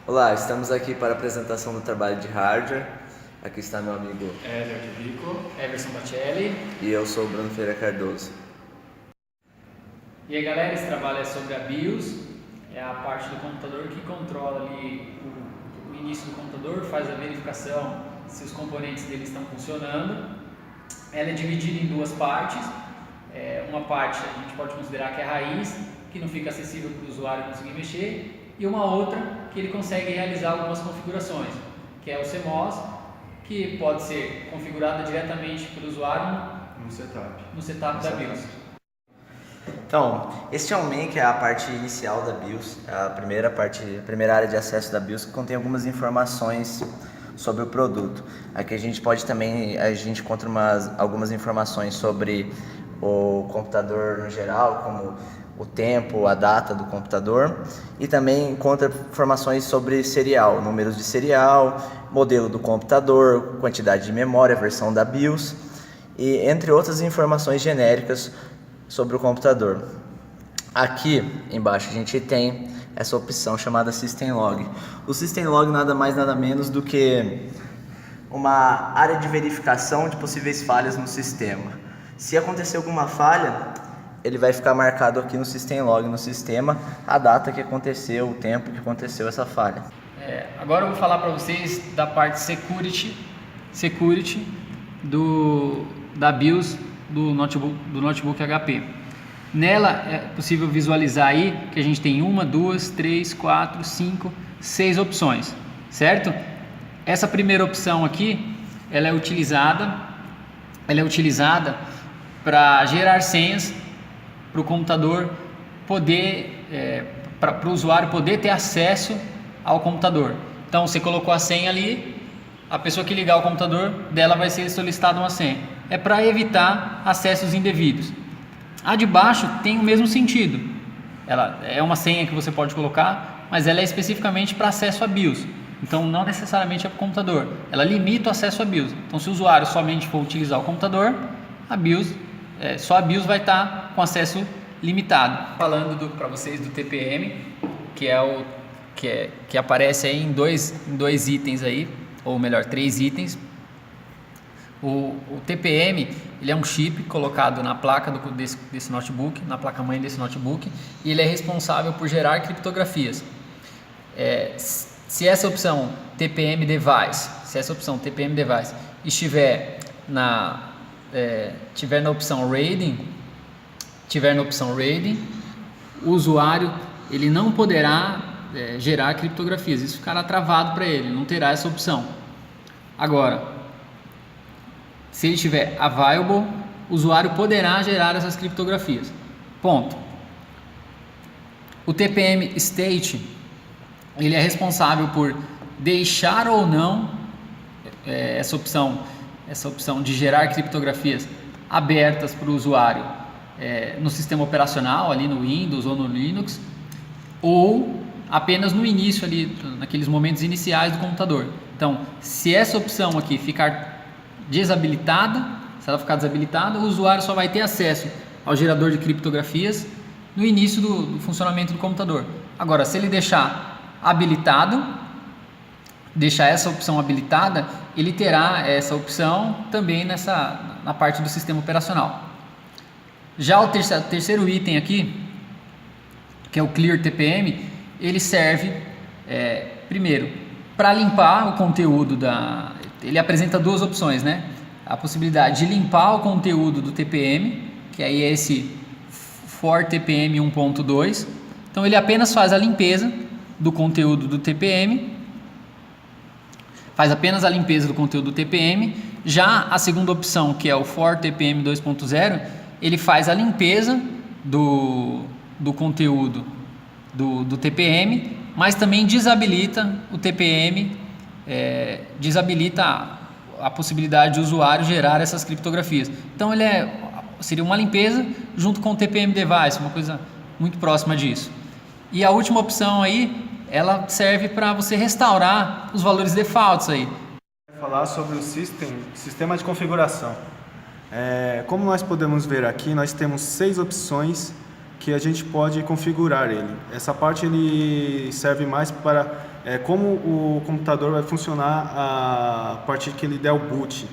Olá, estamos aqui para a apresentação do trabalho de hardware. Aqui está meu amigo Hélio de Vico, Everson Bacelli. e eu sou o Bruno Ferreira Cardoso. E aí galera, esse trabalho é sobre a BIOS, é a parte do computador que controla ali o início do computador, faz a verificação se os componentes dele estão funcionando. Ela é dividida em duas partes, uma parte a gente pode considerar que é a raiz, que não fica acessível para o usuário conseguir mexer, e uma outra que ele consegue realizar algumas configurações, que é o CMOS, que pode ser configurada diretamente pelo usuário no setup da BIOS. Então, este é o main, que é a parte inicial da BIOS, a primeira área de acesso da BIOS, que contém algumas informações sobre o produto. Aqui a gente encontra algumas informações sobre o computador no geral, como o tempo, a data do computador, e também encontra informações sobre serial, números de serial, modelo do computador, quantidade de memória, versão da BIOS, e entre outras informações genéricas sobre o computador. Aqui embaixo a gente tem essa opção chamada System Log. O System Log nada mais nada menos do que uma área de verificação de possíveis falhas no sistema. Se acontecer alguma falha, ele vai ficar marcado aqui no System Log, no sistema, a data que aconteceu, o tempo que aconteceu essa falha. Agora eu vou falar para vocês da parte security da BIOS do notebook HP. Nela é possível visualizar aí que a gente tem 1, 2, 3, 4, 5, 6 opções, certo? Essa primeira opção aqui, ela é utilizada para gerar senhas para o computador poder, para o usuário poder ter acesso ao computador. Então você colocou a senha ali, a pessoa que ligar o computador dela vai ser solicitada uma senha. É para evitar acessos indevidos. A de baixo tem o mesmo sentido. Ela é uma senha que você pode colocar, mas ela é especificamente para acesso a BIOS. Então não necessariamente é para o computador. Ela limita o acesso a BIOS. Então se o usuário somente for utilizar o computador, só a BIOS vai estar com acesso limitado. Falando para vocês do TPM, que aparece aí em dois itens aí, ou melhor, 3 itens. O TPM, ele é um chip colocado na placa desse notebook, na placa-mãe desse notebook, e ele é responsável por gerar criptografias. Se essa opção TPM Device estiver tiver na opção RAID, o usuário ele não poderá gerar criptografias. Isso ficará travado para ele, não terá essa opção. Agora, se ele tiver available, o usuário poderá gerar essas criptografias. Ponto. O TPM State, ele é responsável por deixar ou não essa opção de gerar criptografias abertas para o usuário no sistema operacional, ali no Windows ou no Linux, ou apenas no início, ali naqueles momentos iniciais do computador. Então, se essa opção aqui ficar desabilitada, se ela ficar desabilitada, o usuário só vai ter acesso ao gerador de criptografias no início do funcionamento do computador. Agora, se ele deixar essa opção habilitada, ele terá essa opção também na parte do sistema operacional. Já o terceiro item aqui, que é o Clear TPM, ele serve primeiro para limpar o conteúdo ele apresenta duas opções, né? A possibilidade de limpar o conteúdo do TPM, que aí é esse for TPM 1.2. Então ele apenas faz a limpeza do conteúdo do TPM, Já a segunda opção, que é o for TPM 2.0, ele faz a limpeza do conteúdo do TPM, mas também desabilita o TPM, desabilita a possibilidade de o usuário gerar essas criptografias. Então ele seria uma limpeza junto com o TPM Device, uma coisa muito próxima disso. E a última opção aí, ela serve para você restaurar os valores defaults aí. Falar sobre o sistema de configuração. Como nós podemos ver aqui, nós temos 6 opções que a gente pode configurar ele. Essa parte ele serve mais para como o computador vai funcionar a partir que ele der o boot.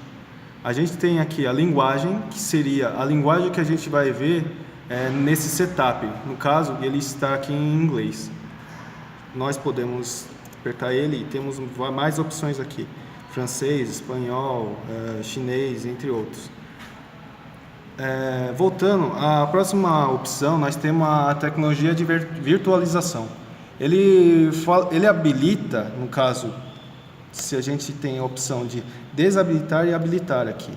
A gente tem aqui a linguagem, que seria a linguagem que a gente vai ver nesse setup. No caso, ele está aqui em inglês. Nós podemos apertar ele e temos mais opções aqui. Francês, espanhol, chinês, entre outros. Voltando, a próxima opção, nós temos a tecnologia de virtualização. Ele habilita, no caso, se a gente tem a opção de desabilitar e habilitar aqui.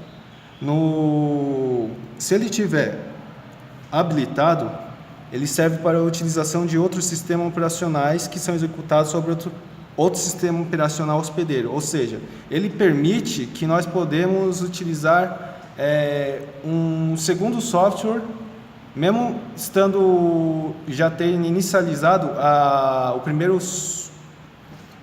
Se ele tiver habilitado, ele serve para a utilização de outros sistemas operacionais que são executados sobre outro sistema operacional hospedeiro. Ou seja, ele permite que nós podemos utilizar um segundo software, mesmo estando já tendo inicializado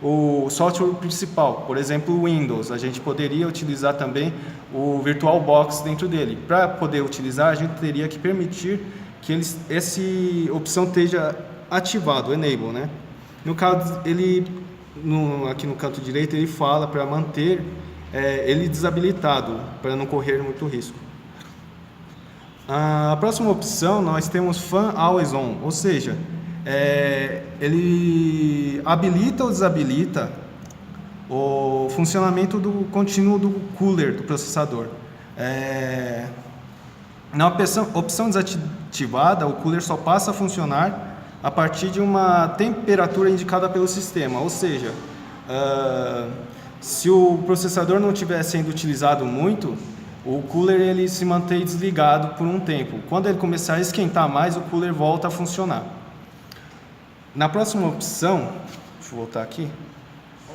o software principal. Por exemplo, o Windows, a gente poderia utilizar também o VirtualBox dentro dele. Para poder utilizar, a gente teria que permitir que essa opção esteja ativado, enable, né? No caso, aqui no canto direito, ele fala para manter ele desabilitado, para não correr muito risco. A próxima opção, nós temos Fan Always On, ou seja, ele habilita ou desabilita o funcionamento contínuo do cooler do processador. Na opção desativada, o cooler só passa a funcionar a partir de uma temperatura indicada pelo sistema, ou seja, se o processador não estiver sendo utilizado muito, o cooler ele se mantém desligado por um tempo. Quando ele começar a esquentar mais, o cooler volta a funcionar. Na próxima opção, deixa eu voltar aqui,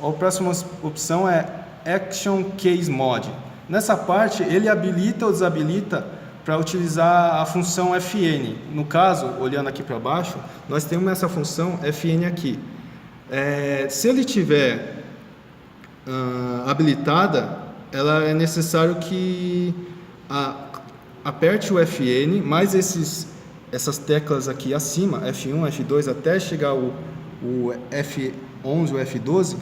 a próxima opção é Action Case Mode. Nessa parte, ele habilita ou desabilita para utilizar a função FN. No caso, olhando aqui para baixo, nós temos essa função FN aqui. Se ele tiver habilitada, ela é necessário que aperte o FN, mais essas teclas aqui acima, F1, F2, até chegar o F11, o F12,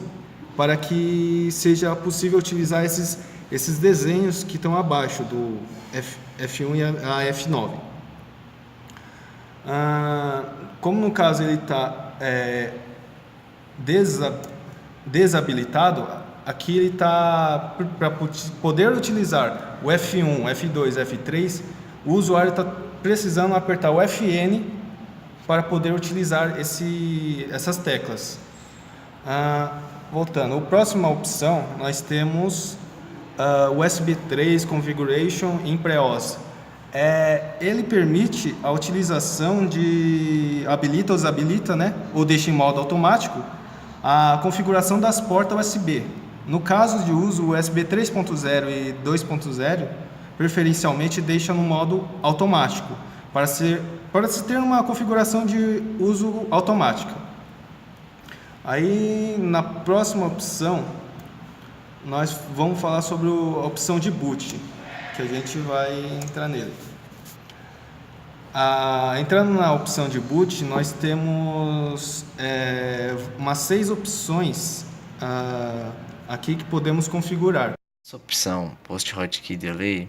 para que seja possível utilizar esses desenhos que estão abaixo do F1 e a F9. Como no caso ele está desabilitado, aqui ele está para poder utilizar o F1, F2, F3, o usuário está precisando apertar o FN para poder utilizar essas teclas. Voltando, a próxima opção nós temos USB 3 Configuration in Pre-OS. Ele permite a utilização habilita ou desabilita, né, ou deixa em modo automático, a configuração das portas USB. No caso de uso USB 3.0 e 2.0, preferencialmente deixa no modo automático, para se ter uma configuração de uso automática. Aí, na próxima opção, nós vamos falar sobre a opção de boot, que a gente vai entrar nele. Entrando na opção de boot, nós temos umas 6 opções aqui que podemos configurar. Essa opção Post Hotkey Delay,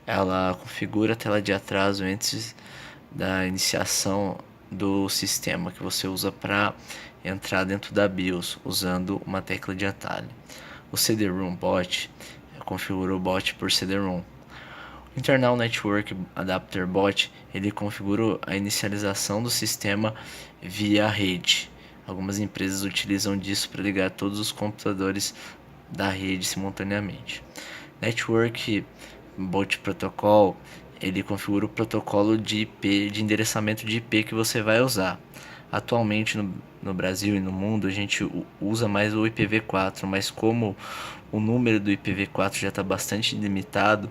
ela configura a tela de atraso antes da iniciação do sistema que você usa para entrar dentro da BIOS usando uma tecla de atalho. O CD-ROM Bot configura o bot por CD-ROM. O Internal Network Adapter Bot, ele configura a inicialização do sistema via rede. Algumas empresas utilizam disso para ligar todos os computadores da rede simultaneamente. Network Bot Protocol, ele configura o protocolo de IP, de endereçamento de IP que você vai usar. Atualmente no Brasil e no mundo a gente usa mais o IPv4, mas como o número do IPv4 já está bastante limitado,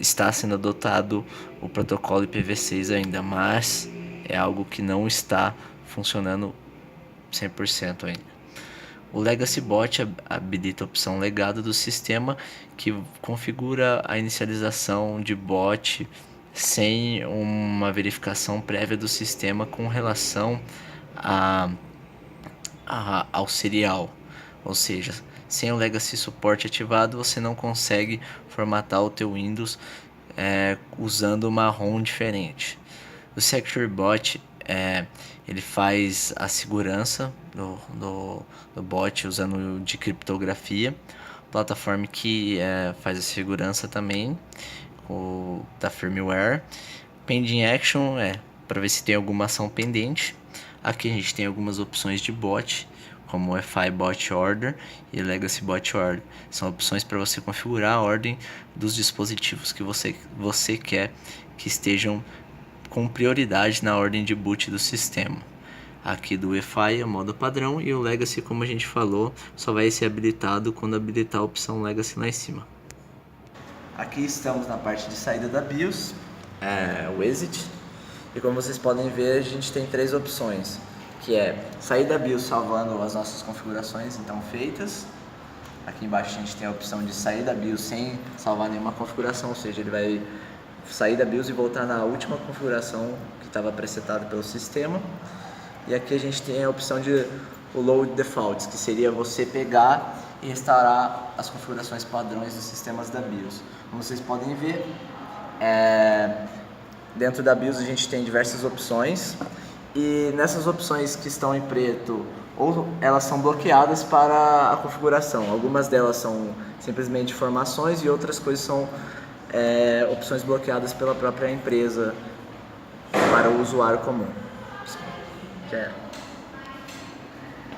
está sendo adotado o protocolo IPv6 ainda, mas é algo que não está funcionando 100% ainda. O Legacy Bot habilita a opção legado do sistema, que configura a inicialização de bot sem uma verificação prévia do sistema com relação ao serial, ou seja, sem o Legacy Support ativado você não consegue formatar o teu Windows usando uma ROM diferente. O SecureBot ele faz a segurança do bot usando de criptografia, plataforma que faz a segurança também da firmware. Pending Action para ver se tem alguma ação pendente. Aqui a gente tem algumas opções de bot, como o FI Bot Order e Legacy Bot Order. São opções para você configurar a ordem dos dispositivos que você quer que estejam com prioridade na ordem de boot do sistema. Aqui do FI é o modo padrão e o Legacy, como a gente falou, só vai ser habilitado quando habilitar a opção Legacy lá em cima. Aqui estamos na parte de saída da BIOS, o Exit, e como vocês podem ver a gente tem 3 opções, que é sair da BIOS salvando as nossas configurações então feitas. Aqui embaixo a gente tem a opção de sair da BIOS sem salvar nenhuma configuração, ou seja, ele vai sair da BIOS e voltar na última configuração que estava presetada pelo sistema. E aqui a gente tem a opção de o Load Defaults, que seria você pegar e restaurar as configurações padrões dos sistemas da BIOS. Como vocês podem ver, dentro da BIOS a gente tem diversas opções, e nessas opções que estão em preto, ou elas são bloqueadas para a configuração. Algumas delas são simplesmente informações e outras coisas são opções bloqueadas pela própria empresa para o usuário comum. Já era.